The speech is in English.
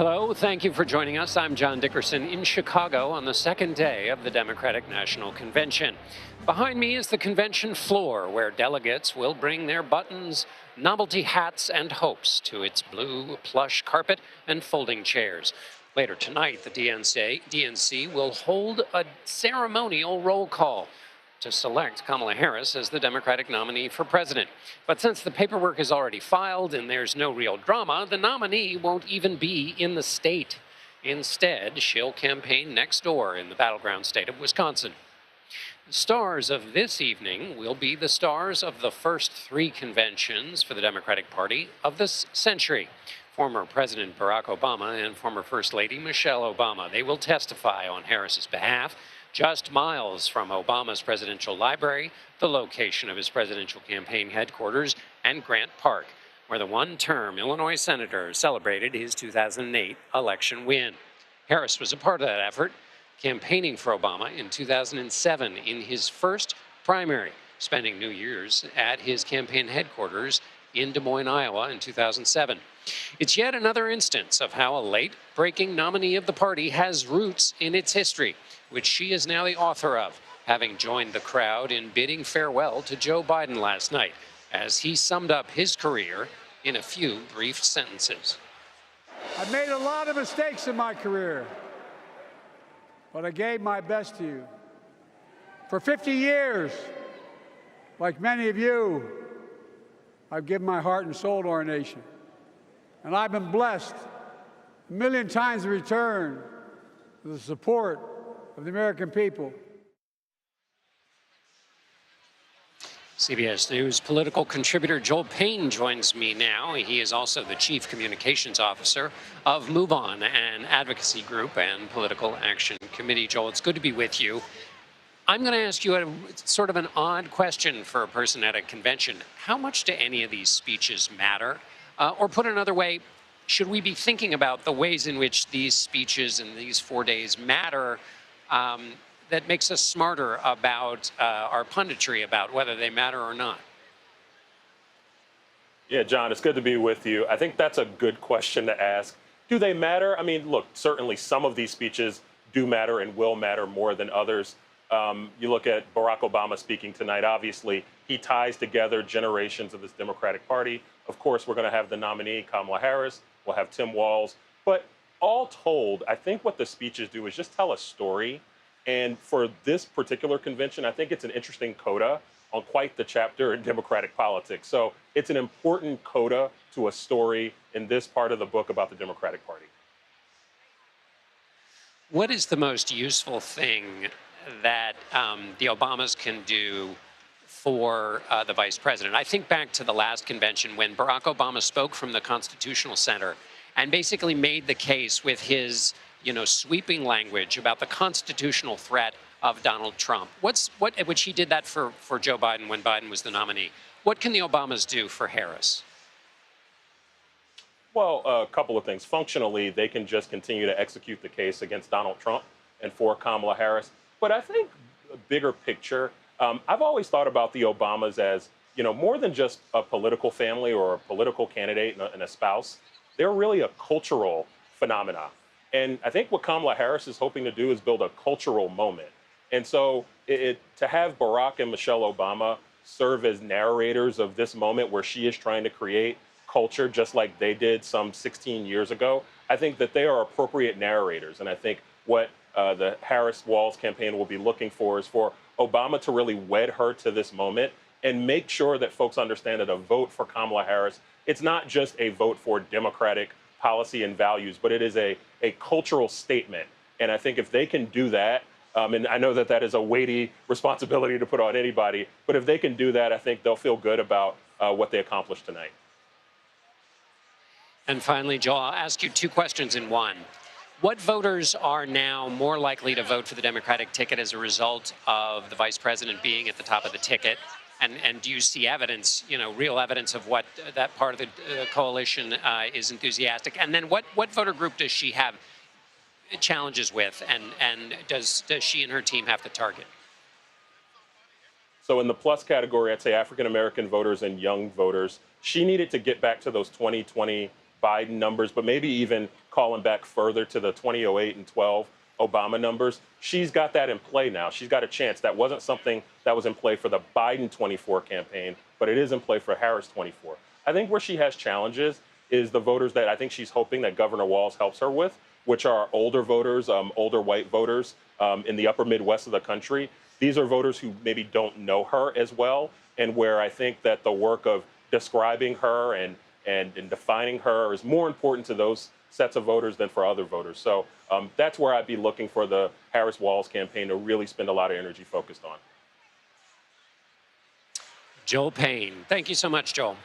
Hello, thank you for joining us. I'm John Dickerson in Chicago on the second day of the Democratic National Convention. Behind me is the convention floor where delegates will bring their buttons, novelty hats, and hopes to its blue plush carpet and folding chairs. Later tonight, the DNC will hold a ceremonial roll call to select Kamala Harris as the Democratic nominee for president. But since the paperwork is already filed and there's no real drama, the nominee won't even be in the state. Instead, she'll campaign next door in the battleground state of Wisconsin. The stars of this evening will be the stars of the first three conventions for the Democratic Party of this century. Former President Barack Obama and former First Lady Michelle Obama. They will testify on Harris's behalf. Just miles from Obama's presidential library, the location of his presidential campaign headquarters, and Grant Park, where the one-term Illinois senator celebrated his 2008 election win. Harris was a part of that effort, campaigning for Obama in 2007 in his first primary, spending New Year's at his campaign headquarters in Des Moines, Iowa in 2007. It's yet another instance of how a late-breaking nominee of the party has roots in its history, which she is now the author of, having joined the crowd in bidding farewell to Joe Biden last night, as he summed up his career in a few brief sentences. I've made a lot of mistakes in my career, but I gave my best to you. For 50 years, like many of you, I've given my heart and soul to our nation. And I've been blessed a million times in return with the support of the American people. CBS News political contributor Joel Payne joins me now. He is also the chief communications officer of Move On, an advocacy group and political action committee. Joel, it's good to be with you. I'm going to ask you a sort of an odd question for a person at a convention. How much do any of these speeches matter? Or put another way, should we be thinking about the ways in which these speeches and these 4 days matter that makes us smarter about our punditry about whether they matter or not? Yeah, John, it's good to be with you. I think that's a good question to ask. Do they matter? I mean, look, certainly some of these speeches do matter and will matter more than others. You look at Barack Obama speaking tonight, obviously, he ties together generations of this Democratic Party. Of course, we're going to have the nominee, Kamala Harris. We'll have Tim Walz. But all told, I think what the speeches do is just tell a story. And for this particular convention, I think it's an interesting coda on quite the chapter in Democratic politics. So it's an important coda to a story in this part of the book about the Democratic Party. What is the most useful thing that the Obamas can do for the vice president? I think back to the last convention when Barack Obama spoke from the Constitutional Center and basically made the case with his, sweeping language about the constitutional threat of Donald Trump. Which he did that for Joe Biden when Biden was the nominee. What can the Obamas do for Harris? Well, a couple of things. Functionally, they can just continue to execute the case against Donald Trump and for Kamala Harris. But I think a bigger picture, I've always thought about the Obamas as, more than just a political family or a political candidate and a spouse. They're really a cultural phenomena. And I think what Kamala Harris is hoping to do is build a cultural moment. And so to have Barack and Michelle Obama serve as narrators of this moment where she is trying to create culture just like they did some 16 years ago, I think that they are appropriate narrators. And I think what the Harris-Walz campaign will be looking for is for Obama to really wed her to this moment and make sure that folks understand that a vote for Kamala Harris, it's not just a vote for Democratic policy and values, but it is a cultural statement. And I think if they can do that, and I know that that is a weighty responsibility to put on anybody, but if they can do that, I think they'll feel good about what they accomplished tonight. And finally, Joel, I'll ask you two questions in one. What voters are now more likely to vote for the Democratic ticket as a result of the vice president being at the top of the ticket? And do you see evidence, real evidence of what that part of the coalition is enthusiastic? And then what voter group does she have challenges with, and does she and her team have to target? So in the plus category, I'd say African-American voters and young voters. She needed to get back to those 2020 Biden numbers, but maybe even calling back further to the 2008 and 12 Obama numbers. She's got that in play now. She's got a chance. That wasn't something that was in play for the Biden 24 campaign, but it is in play for Harris 24. I think where she has challenges is the voters that I think she's hoping that Governor Walz helps her with, which are older voters, older white voters in the upper Midwest of the country. These are voters who maybe don't know her as well, and where I think that the work of describing her and defining her is more important to those sets of voters than for other voters. So that's where I'd be looking for the Harris-Walz campaign to really spend a lot of energy focused on. Joel Payne. Thank you so much, Joel.